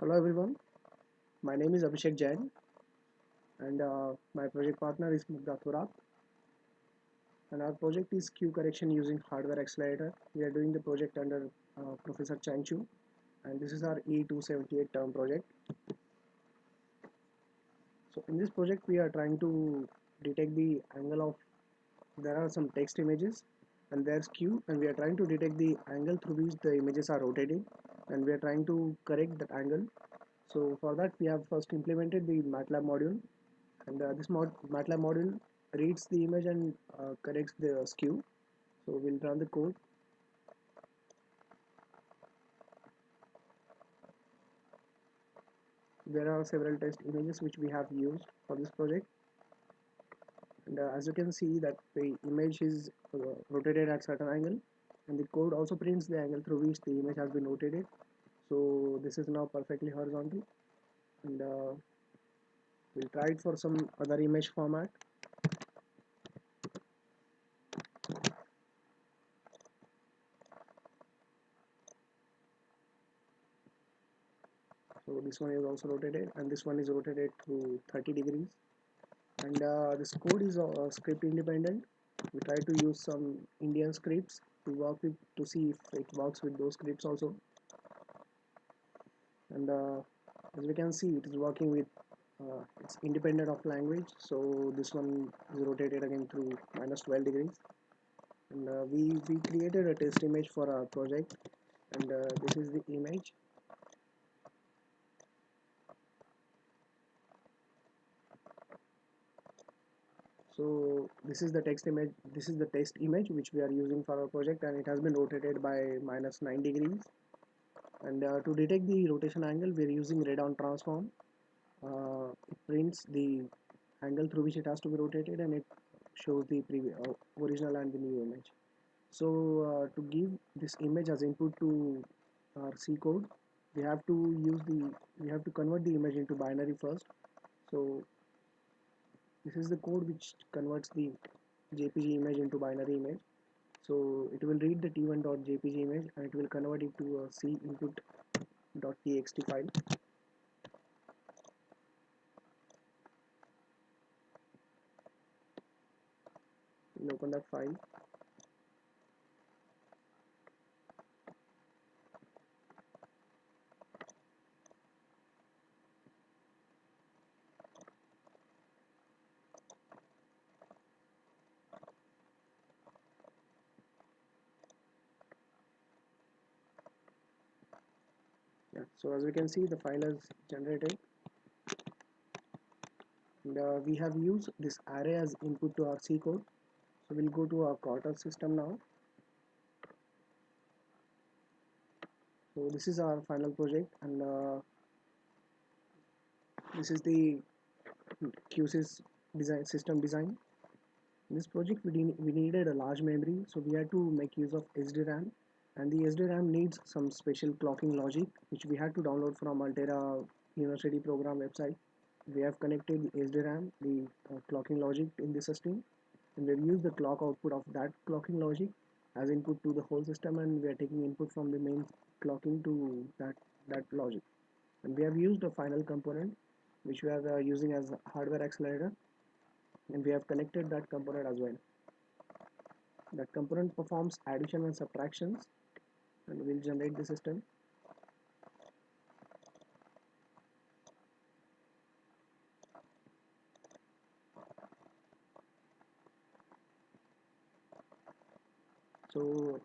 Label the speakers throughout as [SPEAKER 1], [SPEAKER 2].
[SPEAKER 1] Hello everyone, my name is Abhishek Jain and my project partner is Mugdha Thorat, and our project is Q correction using hardware accelerator. We are doing the project under Professor Chanchu, and this is our E278 term project. So in this project we are trying to detect the angle of, there are some text images and there's Q, and we are trying to detect the angle through which the images are rotating, and we are trying to correct that angle. So for that we have first implemented the MATLAB module, and MATLAB module reads the image and corrects the skew. So we'll run the code. There are several test images which we have used for this project, and as you can see that the image is rotated at certain angle, and the code also prints the angle through which the image has been rotated. So this is now perfectly horizontal, and we'll try it for some other image format. So this one is also rotated, and this one is rotated to 30 degrees, and this code is script independent. We try to use some Indian scripts to work with, to see if it works with those scripts also, and as we can see it is working with, it's independent of language. So this one is rotated again through minus 12 degrees, and we created a test image for our project, and this is the image. So this is the text image, this is the test image which we are using for our project, and it has been rotated by minus 9 degrees. And to detect the rotation angle we are using radon transform. It prints the angle through which it has to be rotated, and it shows the original and the new image. So to give this image as input to our C code, we have to we have to convert the image into binary first. So this is the code which converts the JPG image into binary image. So it will read the t1.jpg image, and it will convert it to a C input.txt file. We'll open that file. Yeah, so as we can see the file is generated, and we have used this array as input to our C code. So we'll go to our Cortex system now. So this is our final project, and this is the QSys design system design. In this project we needed a large memory, so we had to make use of SDRAM, and the SDRAM needs some special clocking logic which we had to download from Altera University program website. We have connected the SDRAM, the clocking logic in the system, and we've used the clock output of that clocking logic as input to the whole system, and we are taking input from the main clocking to that logic. And we have used a final component which we are using as a hardware accelerator, and we have connected that component as well. That component performs addition and subtractions, and will generate the system. So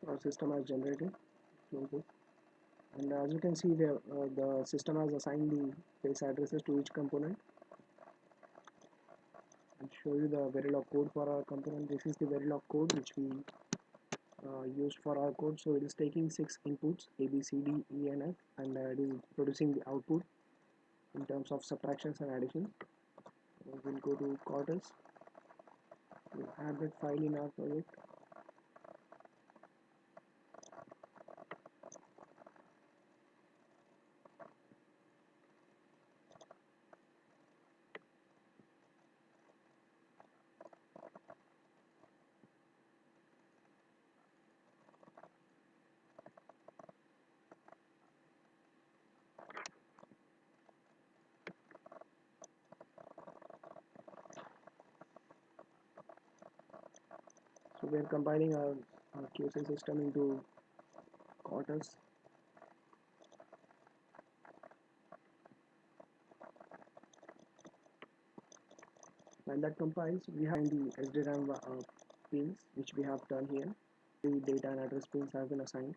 [SPEAKER 1] our system has generated. Close it. And as you can see, the system has assigned the base addresses to each component. I'll show you the Verilog code for our component. This is the Verilog code which we used for our code. So it is taking 6 inputs A, B, C, D, E, and F, and it is producing the output in terms of subtractions and additions. We'll go to Cortex. We'll add that file in our project. So we are compiling our QC system into Cortex. When that compiles, we have the SDRAM pins which we have done here. The data and address pins have been assigned.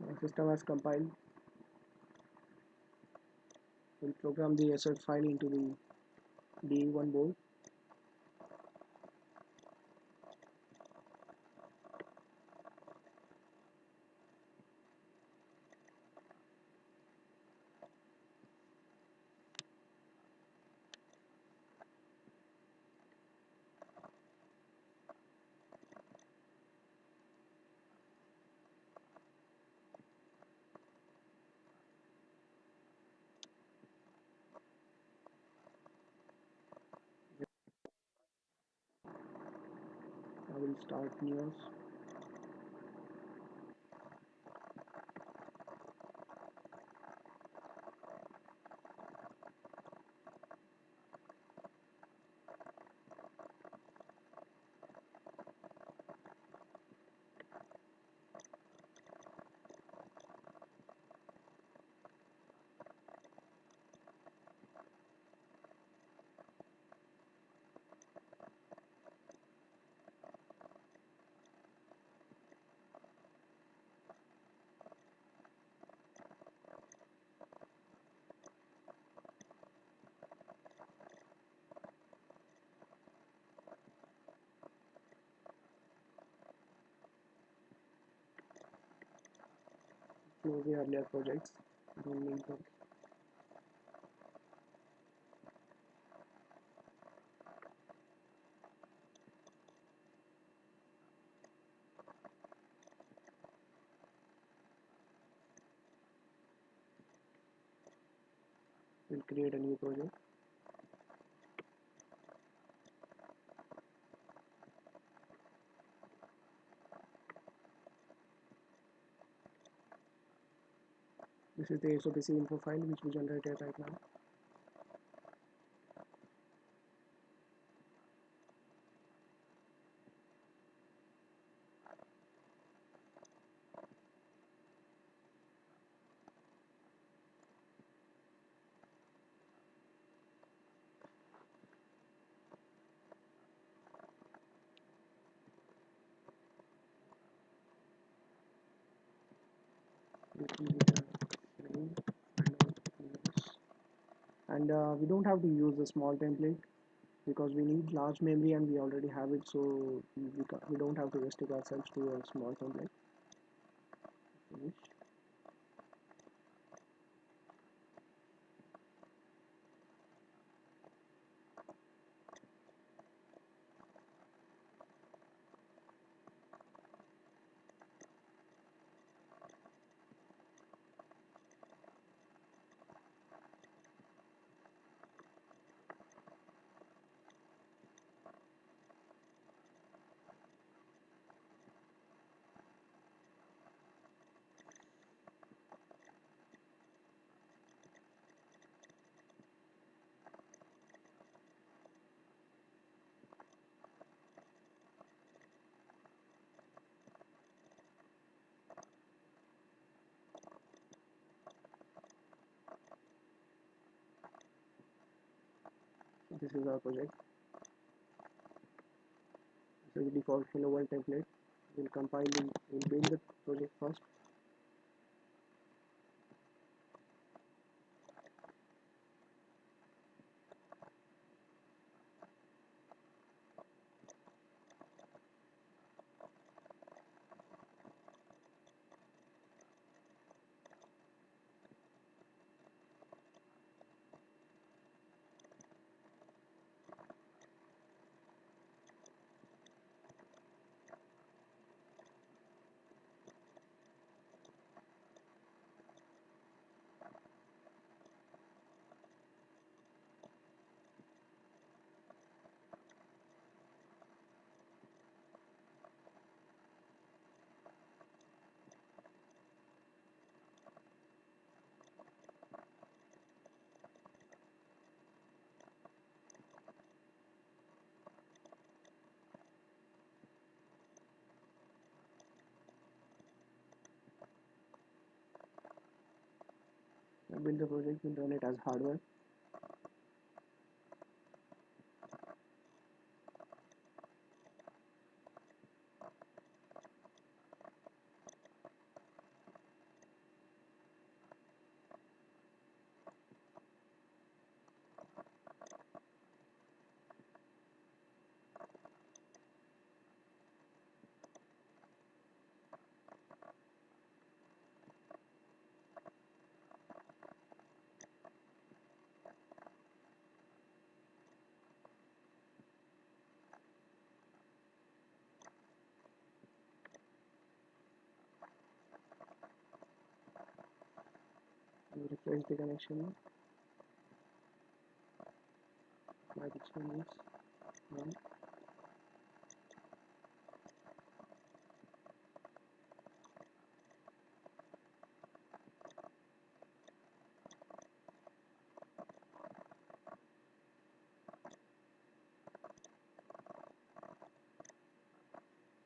[SPEAKER 1] Our system has compiled. We'll program the assert file into the DE1 board. I will start news. close the earlier projects. Don't need them. We'll create a new project. This is the SOPC info file which we generated right now. We'll give it a name and we don't have to use the small template because we need large memory and we already have it, so we don't have to restrict ourselves to a small template. Finish. This is our project. This is the default hello world template. We'll compile it, we'll build the project first. We'll build the project, we'll run it as hardware. We'll refresh the connection. My pixel is 1.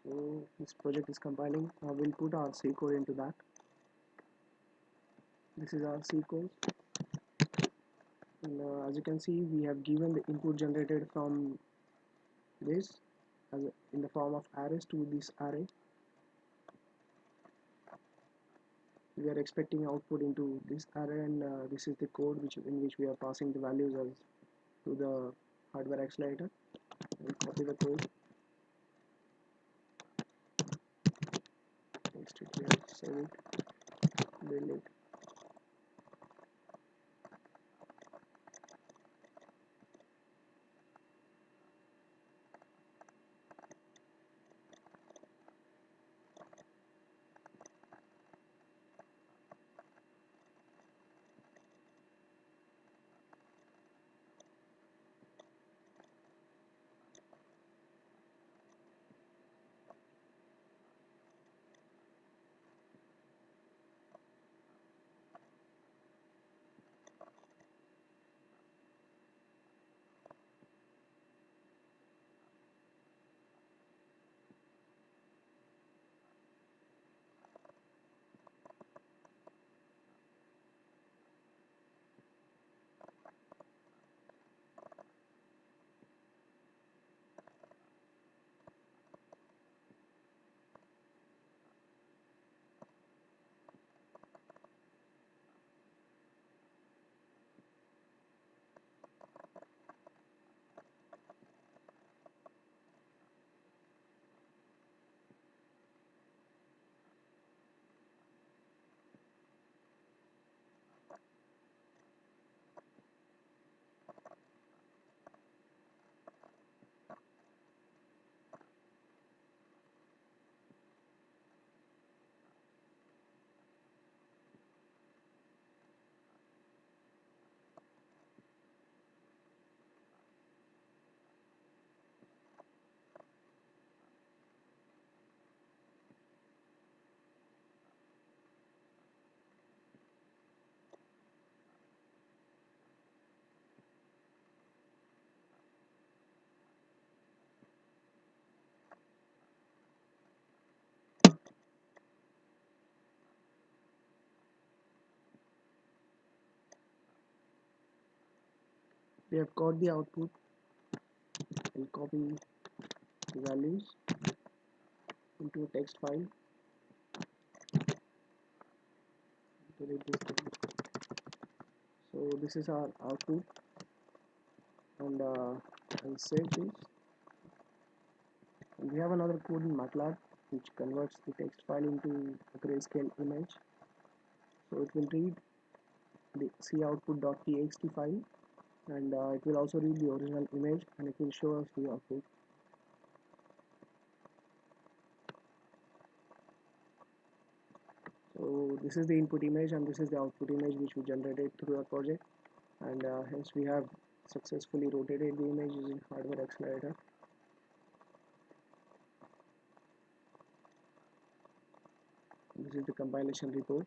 [SPEAKER 1] So this project is compiling. We'll put our C code into that. This is our C code, and as you can see, we have given the input generated from this in the form of arrays to this array. We are expecting output into this array, and this is the code in which we are passing the values as to the hardware accelerator. We'll copy the code, paste it here, save it. delete. We have got the output. We'll copy the values into a text file. Delete this thing. So this is our output, and I'll save this. And we have another code in MATLAB which converts the text file into a grayscale image. So it will read the coutput.txt file, and it will also read the original image, and it will show us the output. So this is the input image and this is the output image which we generated through our project, and hence we have successfully rotated the image using hardware accelerator. This is the compilation report.